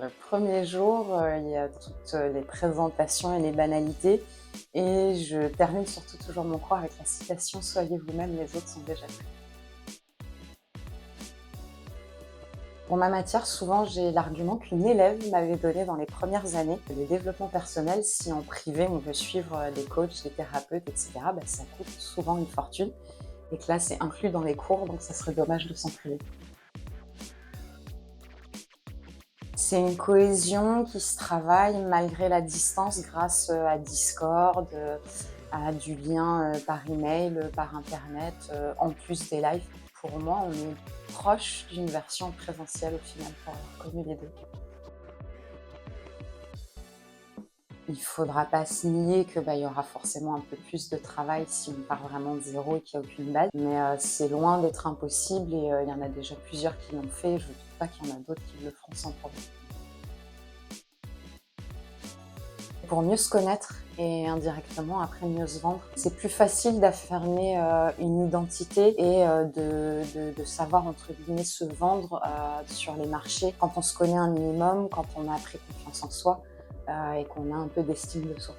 Le premier jour, il y a toutes les présentations et les banalités et je termine surtout toujours mon cours avec la citation: «Soyez vous-même, les autres sont déjà faits». Pour ma matière, souvent j'ai l'argument qu'une élève m'avait donné dans les premières années, que le développement personnel, si en privé on veut suivre des coachs, des thérapeutes et cetera, ça coûte souvent une fortune et que là c'est inclus dans les cours, donc ça serait dommage de s'en priver. C'est une cohésion qui se travaille malgré la distance grâce, à Discord, à du lien, par email, par internet, en plus des lives. Pour moi, on est proche d'une version présentielle au final pour avoir connu les 2. Il faudra pas se nier que, il y aura forcément un peu plus de travail si on part vraiment de zéro et qu'il y a aucune base, mais c'est loin d'être impossible et il y en a déjà plusieurs qui l'ont fait. Je ne doute pas qu'il y en a d'autres qui le feront sans problème. Pour mieux se connaître et indirectement après mieux se vendre. C'est plus facile d'affirmer, une identité et de savoir entre guillemets «se vendre», sur les marchés quand on se connaît un minimum, quand on a pris confiance en soi, et qu'on a un peu d'estime de soi.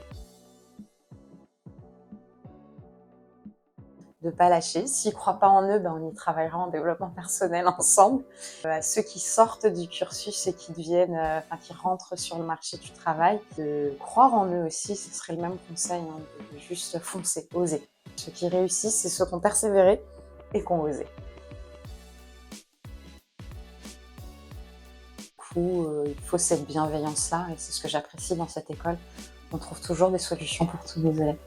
De pas lâcher. S'ils croient pas en eux, on y travaillera en développement personnel ensemble. À ceux qui sortent du cursus et qui deviennent, qui rentrent sur le marché du travail, de croire en eux aussi, ce serait le même conseil, hein, de juste foncer, oser. Ceux qui réussissent, c'est ceux qui ont persévéré et qui ont osé. Du coup, il faut cette bienveillance-là et c'est ce que j'apprécie dans cette école. On trouve toujours des solutions pour tous nos élèves.